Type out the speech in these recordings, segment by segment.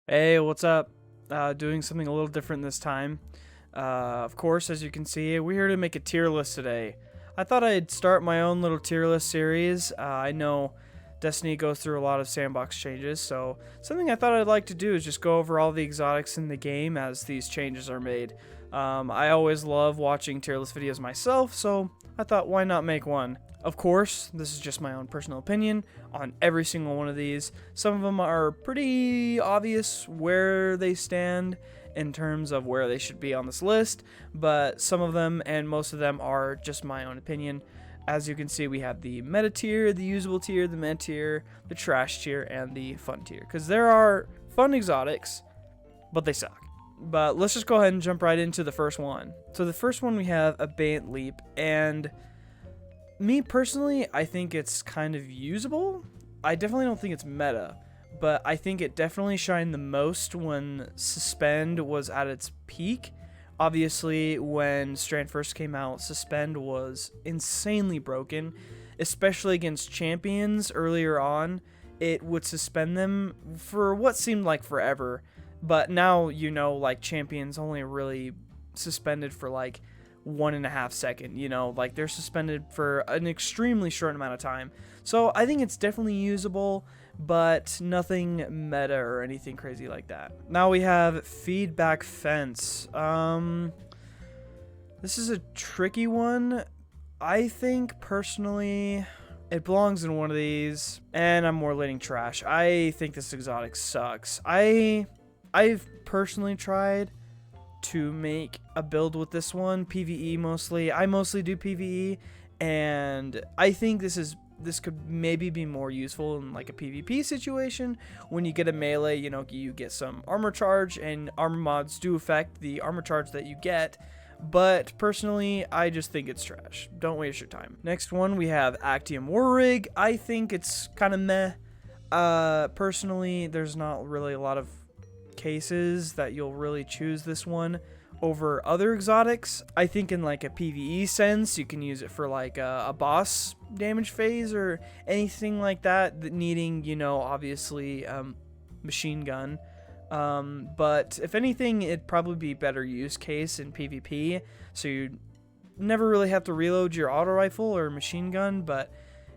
Hey, what's up? Doing something a little different this time. Of course, as you can see, we're here to make a tier list today. I thought I'd start my own little tier list series. I know Destiny goes through a lot of sandbox changes, so something I thought I'd like to do is just go over all the exotics in the game as these changes are made. I always love watching tier list videos myself, so I thought why not make one. Of course, this is just my own personal opinion on every single one of these. Some of them are pretty obvious where they stand in terms of where they should be on this list, but some of them and most of them are just my own opinion. As you can see, we have the meta tier, the usable tier, the meta tier, the trash tier, and the fun tier. Because there are fun exotics, but they suck. But let's just go ahead and jump right into the first one. So the first one we have Abeyant Leap, and me personally, I think it's kind of usable. I definitely don't think it's meta, but I think it definitely shined the most when Suspend was at its peak. Obviously, when Strand first came out, Suspend was insanely broken, especially against champions earlier on. It would suspend them for what seemed like forever, but now, like, champions only really suspended for like 1.5 seconds, like they're suspended for an extremely short amount of time. So I think it's definitely usable, but nothing meta or anything crazy like that. Now we have Feedback Fence. This is a tricky one. I think personally it belongs in one of these, and I'm more leaning trash. I think this exotic sucks. I've personally tried to make a build with this one, PvE mostly. I mostly do PvE, and I think this could maybe be more useful in like a PvP situation. When you get a melee, you get some armor charge, and armor mods do affect the armor charge that you get. But personally, I just think it's trash. Don't waste your time. Next one, we have Actium War Rig. I think it's kind of meh. Personally, there's not really a lot of cases that you'll really choose this one over other exotics. I think in like a PvE sense, you can use it for like a boss damage phase or anything like that needing, obviously machine gun. But if anything, it'd probably be better use case in PvP, so you never really have to reload your auto rifle or machine gun. But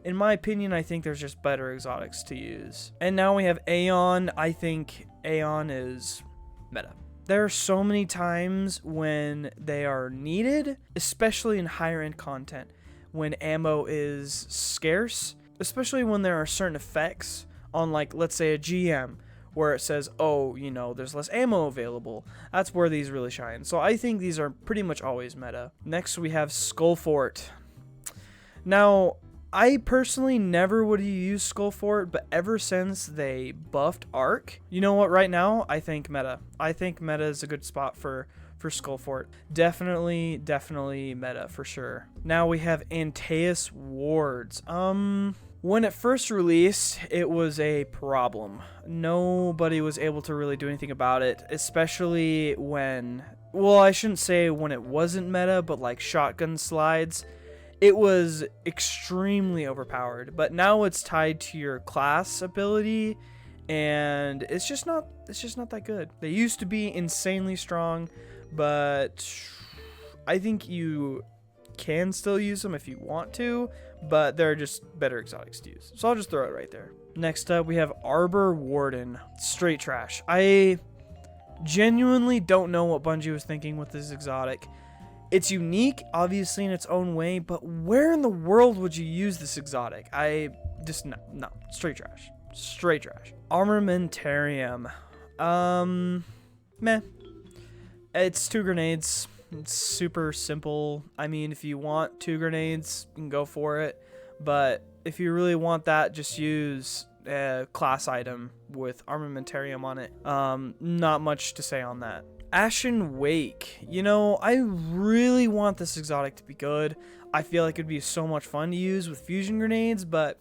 in my opinion, I think there's just better exotics to use. And now we have Aeon. I think Aeon is meta. There are so many times when they are needed, especially in higher end content, when ammo is scarce, especially when there are certain effects on, like, let's say a GM, where it says, oh, there's less ammo available. That's where these really shine. So I think these are pretty much always meta. Next, we have Skullfort. Now, I personally never would have used Skullfort, but ever since they buffed Arc, you know what, right now, I think meta. I think meta is a good spot for Skullfort. Definitely meta for sure. Now we have Antaeus Wards. When it first released, it was a problem. Nobody was able to really do anything about it, especially when, well, I shouldn't say when it wasn't meta, but like shotgun slides. It was extremely overpowered, but now it's tied to your class ability, and it's just not that good. They used to be insanely strong, but I think you can still use them if you want to, but they're just better exotics to use. So I'll just throw it right there. Next up, we have Arbor Warden. Straight trash. I genuinely don't know what Bungie was thinking with this exotic. It's unique, obviously, in its own way, but where in the world would you use this exotic? I just, no, straight trash. Straight trash. Armamentarium. Meh. It's 2 grenades. It's super simple. I mean, if you want 2 grenades, you can go for it. But if you really want that, just use a class item with Armamentarium on it. Not much to say on that. Ashen Wake. I really want this exotic to be good. I feel like it'd be so much fun to use with fusion grenades, but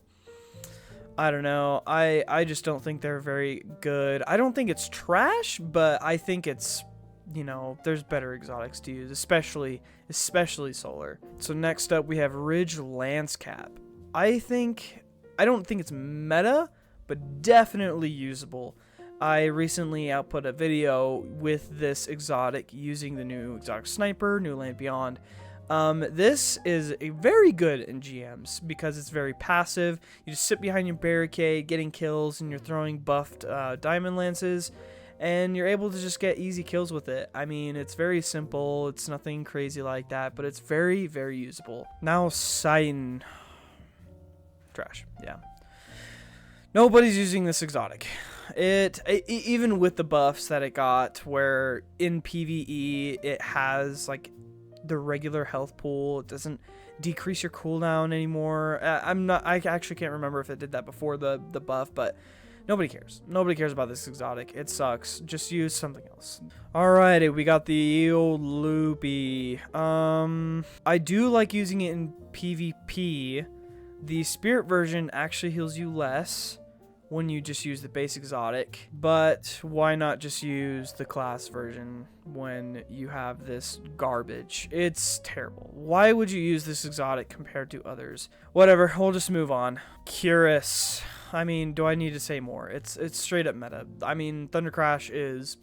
I don't know. I just don't think they're very good. I don't think it's trash, but I think it's, there's better exotics to use, especially solar. So next up we have Ridge Lancecap. I don't think it's meta, but definitely usable. I recently output a video with this exotic using the new exotic sniper, New Land Beyond. This is very good in GMs because it's very passive. You just sit behind your barricade, getting kills, and you're throwing buffed diamond lances, and you're able to just get easy kills with it. I mean, it's very simple. It's nothing crazy like that, but it's very, very usable. Now, Sighten. Trash. Yeah. Nobody's using this exotic. Even with the buffs that it got, where in PvE it has like the regular health pool, it doesn't decrease your cooldown anymore. I actually can't remember if it did that before the buff, but nobody cares. Nobody cares about this exotic. It sucks. Just use something else. Alrighty, we got the old loopy. I do like using it in PvP. The spirit version actually heals you less when you just use the base exotic, but why not just use the class version when you have this garbage? It's terrible. Why would you use this exotic compared to others? Whatever, we'll just move on. Curious. I mean, do I need to say more? It's straight up meta. I mean, Thunder Crash is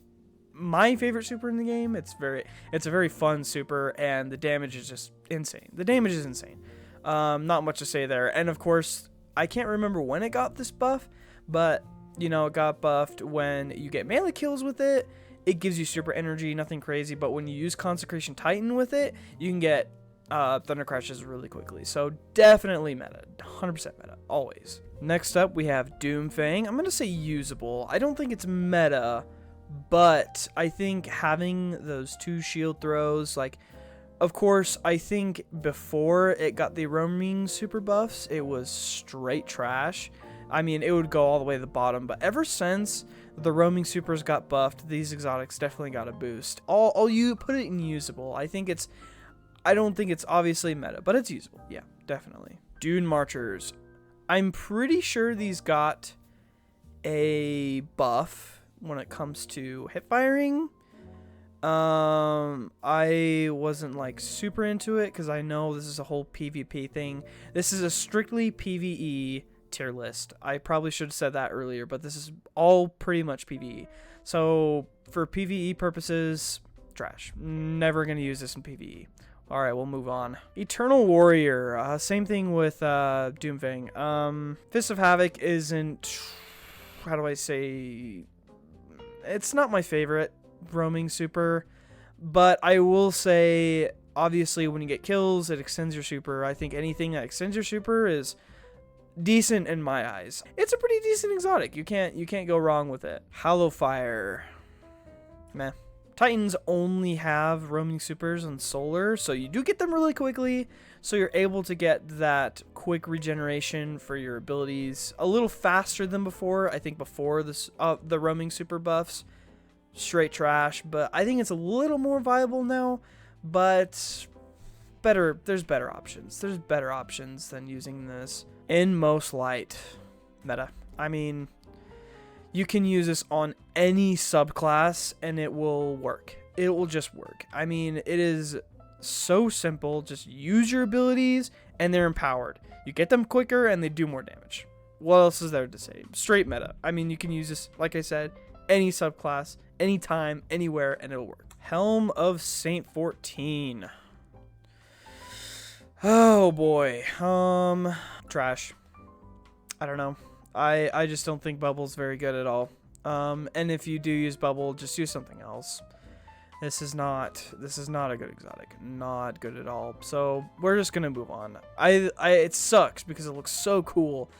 my favorite super in the game. It's a very fun super, and the damage is just insane. The damage is insane. Not much to say there. And of course, I can't remember when it got this buff, but, you know, it got buffed when you get melee kills with it. It gives you super energy, nothing crazy. But when you use Consecration Titan with it, you can get Thunder Crashes really quickly. So definitely meta. 100% meta. Always. Next up, we have Doomfang. I'm going to say usable. I don't think it's meta, but I think having those 2 shield throws, like, of course, I think before it got the roaming super buffs, it was straight trash. I mean, it would go all the way to the bottom, but ever since the roaming supers got buffed, these exotics definitely got a boost. All you put it in usable. I don't think it's obviously meta, but it's usable. Yeah, definitely. Dune Marchers. I'm pretty sure these got a buff when it comes to hip firing. I wasn't like super into it because I know this is a whole PvP thing. This is a strictly PvE tier list. I probably should have said that earlier, but this is all pretty much PvE. So for PvE purposes, trash. Never gonna use this in PvE. All right, we'll move on. Eternal Warrior. Same thing with Doomfang. Fist of Havoc isn't. How do I say? It's not my favorite roaming super, but I will say, obviously, when you get kills, it extends your super. I think anything that extends your super is decent in my eyes. It's a pretty decent exotic. You can't go wrong with it. Hollow Fire. Meh. Titans only have roaming supers on solar, so you do get them really quickly, so you're able to get that quick regeneration for your abilities a little faster than before. I think before this the roaming super buffs, straight trash, but I think it's a little more viable now, but there's better options. There's better options than using this. Inmost Light. Meta. I mean, you can use this on any subclass and it will work. It will just work. I mean, it is so simple. Just use your abilities and they're empowered. You get them quicker and they do more damage. What else is there to say? Straight meta. I mean, you can use this, like I said, any subclass, anytime, anywhere, and it'll work. Helm of Saint 14. Oh boy. Trash. I don't know. I just don't think Bubble's very good at all. And if you do use Bubble, just use something else. This is not a good exotic. Not good at all. So we're just gonna move on. It sucks because it looks so cool,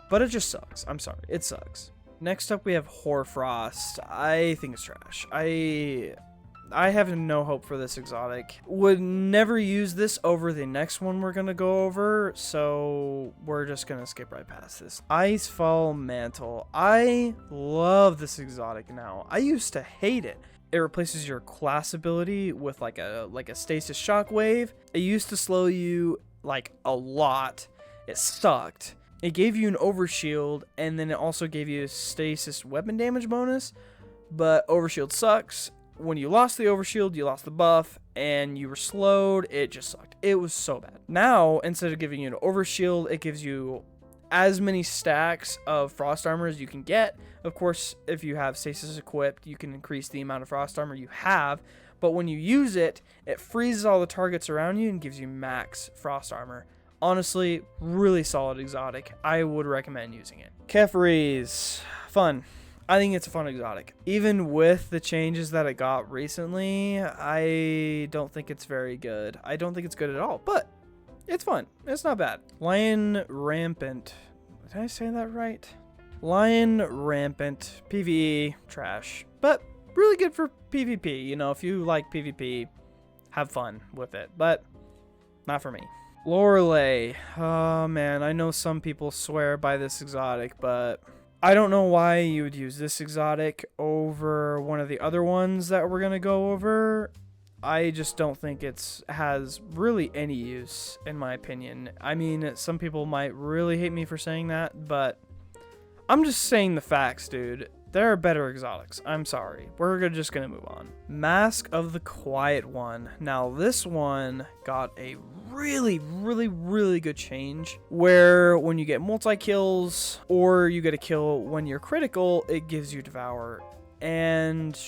but it just sucks. I'm sorry, it sucks. Next up we have Hoarfrost. I think it's trash. I have no hope for this exotic. Would never use this over the next one we're gonna go over, so we're just gonna skip right past this. Icefall Mantle. I love this exotic now. I used to hate it. It replaces your class ability with like a stasis shockwave. It used to slow you like a lot. It sucked. It gave you an overshield, and then it also gave you a stasis weapon damage bonus, but overshield sucks. When you lost the overshield, you lost the buff, and you were slowed. It just sucked. It was so bad. Now, instead of giving you an overshield, it gives you as many stacks of frost armor as you can get, Of course, if you have stasis equipped, you can increase the amount of frost armor you have, but when you use it, it freezes all the targets around you and gives you max frost armor. Honestly, really solid exotic. I would recommend using it. Kefries, fun. I think it's a fun exotic. Even with the changes that it got recently, I don't think it's very good. I don't think it's good at all, but it's fun. It's not bad. Lion Rampant. Did I say that right? Lion Rampant. PvE, trash. But really good for PvP. You know, if you like PvP, have fun with it. But not for me. Lorelei. Oh man, I know some people swear by this exotic, but I don't know why you would use this exotic over one of the other ones that we're going to go over. I just don't think it has really any use, in my opinion. I mean, some people might really hate me for saying that, but I'm just saying the facts, dude. There are better exotics. I'm sorry. We're just going to move on. Mask of the Quiet One. Now, this one got a really good change where when you get multi-kills or you get a kill when you're critical, it gives you Devour. And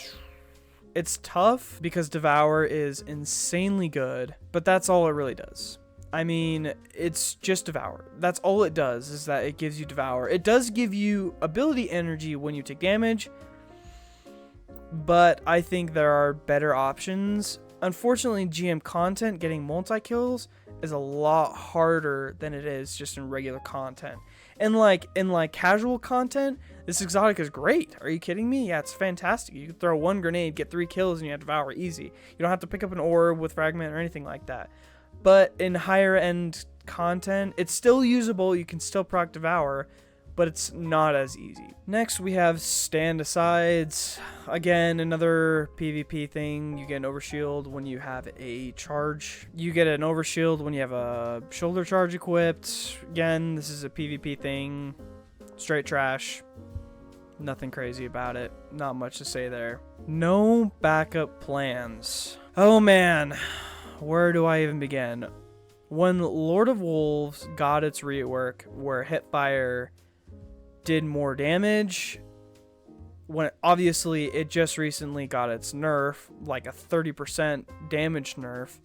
it's tough because Devour is insanely good, but that's all it really does. I mean, it's just Devour. That's all it does, is that it gives you Devour. It does give you ability energy when you take damage, but I think there are better options. Unfortunately, GM content, getting multi-kills, is a lot harder than it is just in regular content. And in casual content, this exotic is great. Are you kidding me? Yeah, it's fantastic. You can throw one grenade, get 3 kills, and you have Devour easy. You don't have to pick up an orb with Fragment or anything like that. But in higher end content, it's still usable. You can still proc Devour, but it's not as easy. Next, we have Stand Asides. Again, another PvP thing. You get an overshield when you have a charge. You get an overshield when you have a shoulder charge equipped. Again, this is a PvP thing. Straight trash. Nothing crazy about it. Not much to say there. No backup plans. Oh man. Where do I even begin? When Lord of Wolves got its rework where Hipfire did more damage, when obviously it just recently got its nerf, like a 30% damage nerf,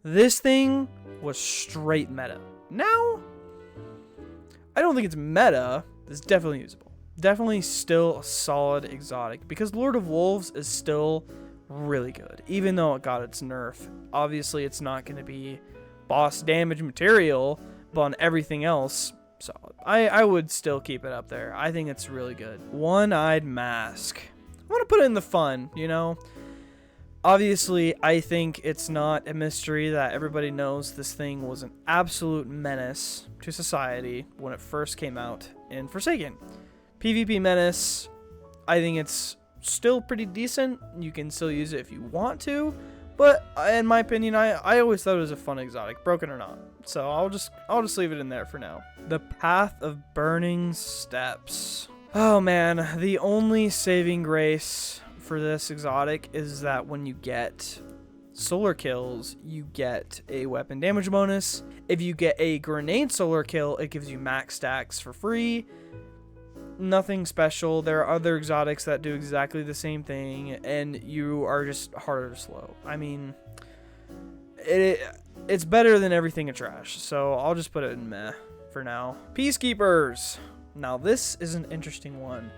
this thing was straight meta. Now, I don't think it's meta. It's definitely usable. Definitely still a solid exotic because Lord of Wolves is still really good, even though it got its nerf. Obviously, it's not going to be boss damage material, but on everything else, solid. I would still keep it up there. I think it's really good. One-Eyed Mask. I want to put it in the fun, you know? Obviously, I think it's not a mystery that everybody knows this thing was an absolute menace to society when it first came out in Forsaken. PvP menace, I think it's still pretty decent. You can still use it if you want to, but in my opinion, I always thought it was a fun exotic, broken or not. So I'll just leave it in there for now. The Path of Burning Steps. Oh man, the only saving grace for this exotic is that when you get solar kills, you get a weapon damage bonus. If you get a grenade solar kill, it gives you max stacks for free. Nothing special. There are other exotics that do exactly the same thing, and you are just harder to slow. I mean, it's better than everything in trash, so I'll just put it in meh for now. Peacekeepers. Now this is an interesting one.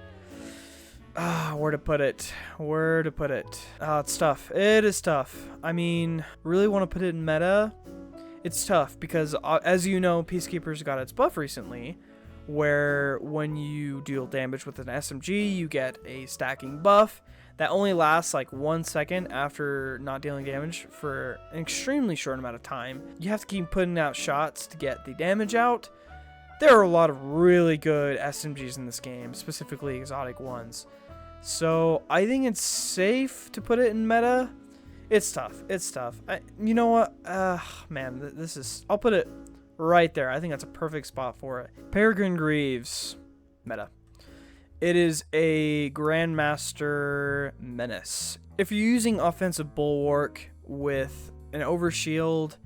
Where to put it? It's tough. It is tough. I mean, really want to put it in meta? It's tough because, as you know, Peacekeepers got its buff recently, where when you deal damage with an SMG, you get a stacking buff that only lasts like 1 second after not dealing damage for an extremely short amount of time. You have to keep putting out shots to get the damage out. There are a lot of really good SMGs in this game, specifically exotic ones. So I think it's safe to put it in meta. It's tough. You know what? Man, I'll put it right there. I think that's a perfect spot for it. Peregrine Greaves. Meta. It is a Grandmaster Menace. If you're using offensive bulwark with an overshield,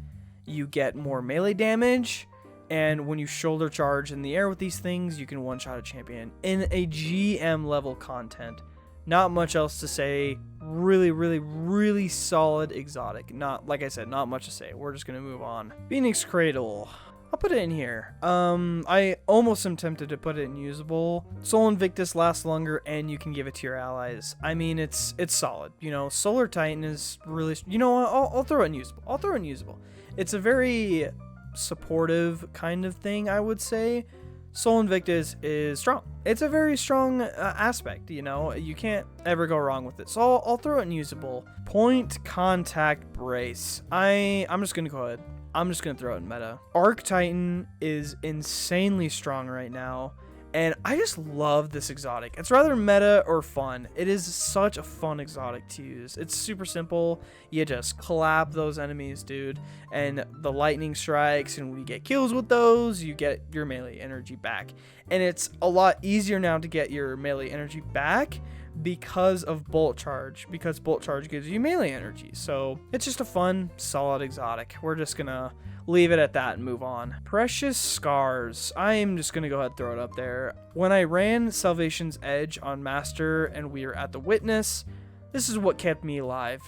you get more melee damage, And when you shoulder charge in the air with these things, you can one-shot a champion in a GM level content. Not much else to say. Really, really, really solid exotic. Not, like I said, not much to say. We're just going to move on. Phoenix Cradle. I'll put it in here. I almost am tempted to put it in usable. Soul Invictus lasts longer, and you can give it to your allies. I mean, it's solid. You know, Solar Titan is really... You know what? I'll throw it in usable. I'll throw it in usable. It's a very supportive kind of thing, I would say. Soul Invictus is strong. It's a very strong aspect, you know. You can't ever go wrong with it. So I'll throw it in usable. Point Contact Brace. I'm just going to go ahead. I'm just going to throw it in meta. Arc Titan is insanely strong right now, and I just love this exotic. It's rather meta or fun. It is such a fun exotic to use. It's super simple. You just clap those enemies, dude, and the lightning strikes, and when you get kills with those, you get your melee energy back. And it's a lot easier now to get your melee energy back because of Bolt Charge, because Bolt Charge gives you melee energy. So it's just a fun, solid exotic. We're just gonna leave it at that and move on. Precious Scars. I'm just gonna go ahead and throw it up there. When I ran Salvation's Edge on Master and we were at the Witness, this is what kept me alive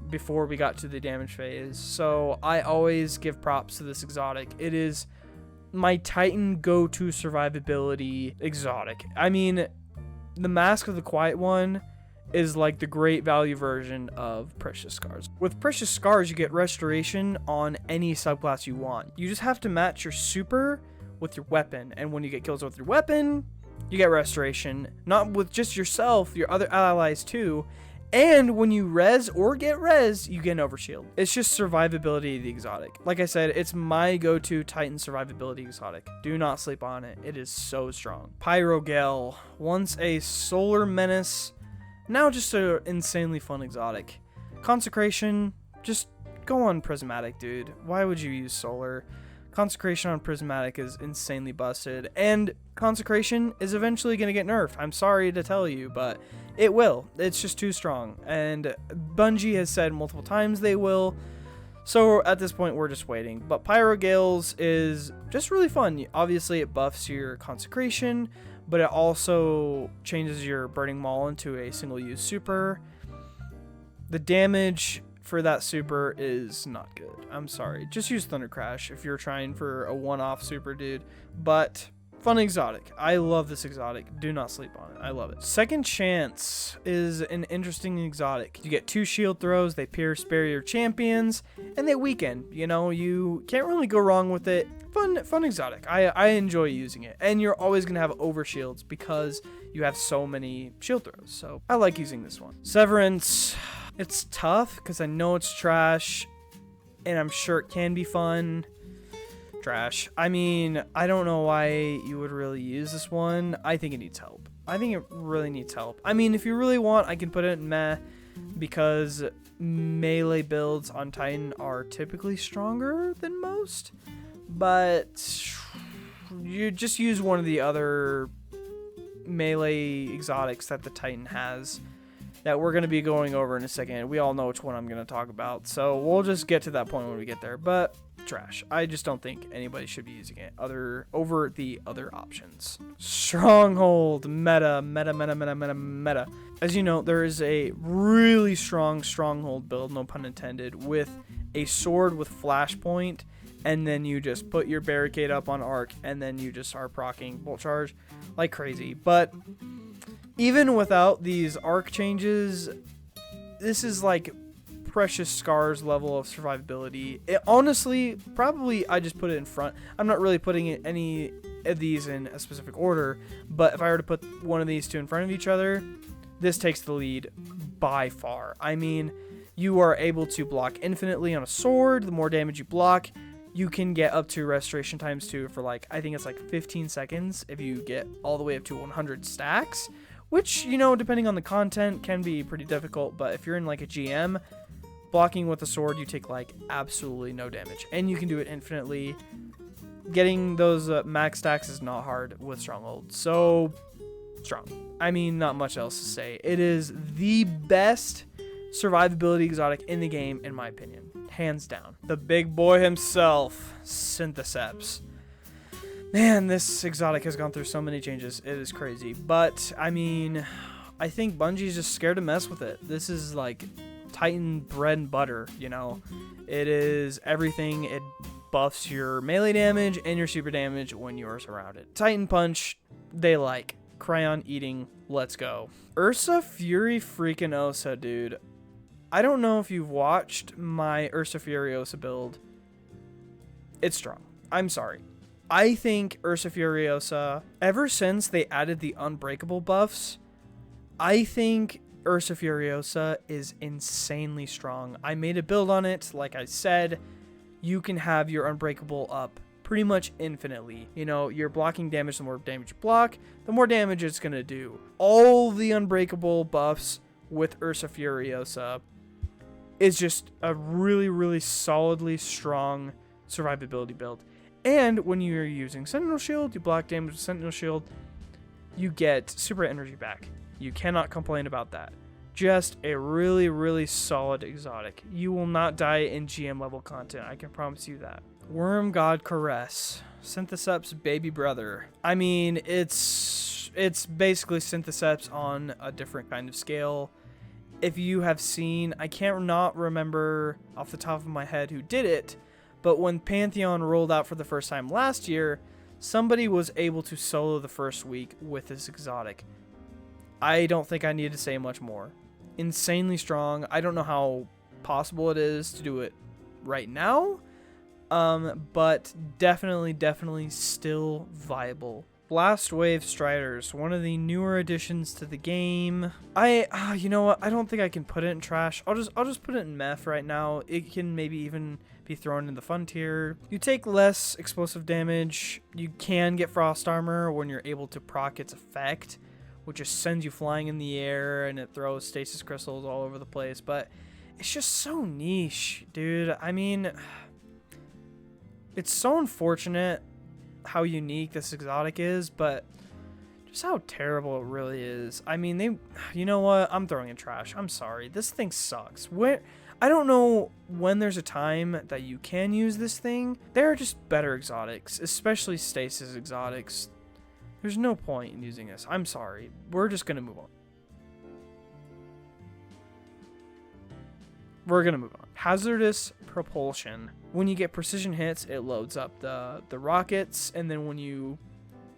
before we got to the damage phase. So I always give props to this exotic. It is my Titan go-to survivability exotic. I mean, the Mask of the Quiet One is like the great value version of Precious Scars. With Precious Scars, you get restoration on any subclass you want. You just have to match your super with your weapon, and when you get kills with your weapon, you get restoration, not with just yourself, your other allies too. And when you res or get res, you get an overshield. It's just survivability of the exotic. Like I said, it's my go-to Titan survivability exotic. Do not sleep on it. It is so strong. Pyrogale. Once a solar menace, now just an insanely fun exotic. Consecration, just go on Prismatic, dude. Why would you use solar? Consecration on Prismatic is insanely busted, and Consecration is eventually going to get nerfed. I'm sorry to tell you, but it will. It's just too strong, and Bungie has said multiple times they will, so at this point we're just waiting. But Pyrogales is just really fun. Obviously it buffs your Consecration, but it also changes your Burning Maul into a single-use super. The damage for that super is not good. I'm sorry. Just use Thunder Crash if you're trying for a one-off super, dude. But fun exotic. I love this exotic. Do not sleep on it. I love it. Second Chance is an interesting exotic. You get 2 shield throws. They pierce barrier champions, and they weaken. You know, you can't really go wrong with it. Fun exotic. I enjoy using it. And you're always going to have overshields because you have so many shield throws. So I like using this one. Severance. It's tough because I know it's trash, and I'm sure it can be fun. Trash. I mean, I don't know why you would really use this one. I think it needs help. I think it really needs help. I mean, if you really want, I can put it in meh, because melee builds on Titan are typically stronger than most, but you just use one of the other melee exotics that the Titan has that we're going to be going over in a second. We all know which one I'm going to talk about, so we'll just get to that point when we get there. But trash. I just don't think anybody should be using it over the other options. Stronghold. Meta. As you know, there is a really strong Stronghold build, no pun intended, with a sword with flashpoint, and then you just put your barricade up on arc, and then you just start proccing Bolt Charge like crazy. But even without these arc changes, this is like Precious Scars level of survivability. It honestly, probably I just put it in front. I'm not really putting any of these in a specific order, but if I were to put one of these two in front of each other, this takes the lead by far. I mean, you are able to block infinitely on a sword. The more damage you block, you can get up to restoration times 2 for like, I think it's like 15 seconds if you get all the way up to 100 stacks, which, you know, depending on the content can be pretty difficult. But if you're in like a GM, blocking with a sword, you take like absolutely no damage, and you can do it infinitely. Getting those max stacks is not hard with Stronghold. So strong. I mean, not much else to say. It is the best survivability exotic in the game, in my opinion, hands down. The big boy himself, Syntheseps. Man, this exotic has gone through so many changes. It is crazy. But, I mean, I think Bungie's just scared to mess with it. This is like Titan bread and butter, you know? It is everything. It buffs your melee damage and your super damage when you are surrounded. Titan Punch, they like. Crayon eating, let's go. Ursa Fury freaking Osa, dude. I don't know if you've watched my Ursa Furiosa build. It's strong. I'm sorry. I think Ursa Furiosa, ever since they added the Unbreakable buffs, I think Ursa Furiosa is insanely strong. I made a build on it. Like I said, you can have your Unbreakable up pretty much infinitely. You know, you're blocking damage, the more damage you block, the more damage it's going to do. All the Unbreakable buffs with Ursa Furiosa is just a really, really solidly strong survivability build. And when you're using Sentinel Shield, you block damage with Sentinel Shield, you get super energy back. You cannot complain about that. Just a really, really solid exotic. You will not die in GM level content, I can promise you that. Worm God Caress, Synthesep's baby brother. I mean, it's basically Syntheseps on a different kind of scale. If you have seen, I can't not remember off the top of my head who did it, but when Pantheon rolled out for the first time last year, somebody was able to solo the first week with this exotic. I don't think I need to say much more. Insanely strong. I don't know how possible it is to do it right now, but definitely still viable. Blast Wave Striders, one of the newer additions to the game. You know what? I don't think I can put it in trash. I'll just put it in meth right now. It can maybe even be thrown in the fun tier. You take less explosive damage. You can get frost armor when you're able to proc its effect, which just sends you flying in the air and it throws stasis crystals all over the place. But it's just so niche, dude. I mean, it's so unfortunate how unique this exotic is, but just how terrible it really is. I mean, you know what? I'm throwing in trash. I'm sorry. This thing sucks. I don't know when there's a time that you can use this thing. There are just better exotics, especially stasis exotics. There's no point in using this. I'm sorry. We're just going to move on. Hazardous Propulsion. When you get precision hits, it loads up the rockets, and then when you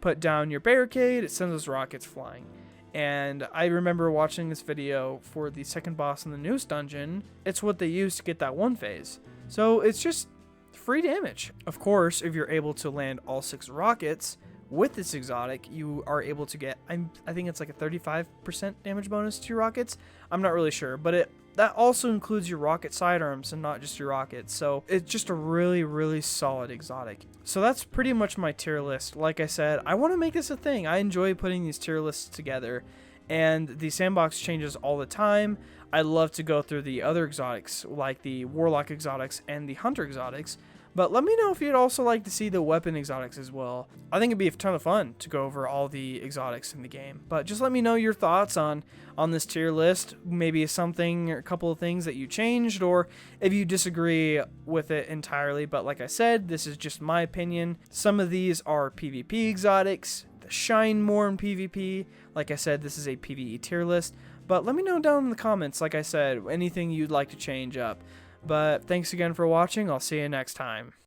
put down your barricade, it sends those rockets flying. And I remember watching this video for the second boss in the newest dungeon. It's what they used to get that one phase. So it's just free damage. Of course, if you're able to land all 6 rockets with this exotic, you are able to get, I think it's like a 35% damage bonus to your rockets. I'm not really sure, but that also includes your rocket sidearms and not just your rockets. So it's just a really, really solid exotic. So that's pretty much my tier list. Like I said, I want to make this a thing. I enjoy putting these tier lists together, and the sandbox changes all the time. I love to go through the other exotics, like the Warlock exotics and the Hunter exotics. But let me know if you'd also like to see the weapon exotics as well. I think it'd be a ton of fun to go over all the exotics in the game. But just let me know your thoughts on this tier list. Maybe something or a couple of things that you changed, or if you disagree with it entirely. But like I said, this is just my opinion. Some of these are PvP exotics that shine more in PvP. Like I said, this is a PvE tier list. But let me know down in the comments, like I said, anything you'd like to change up. But thanks again for watching. I'll see you next time.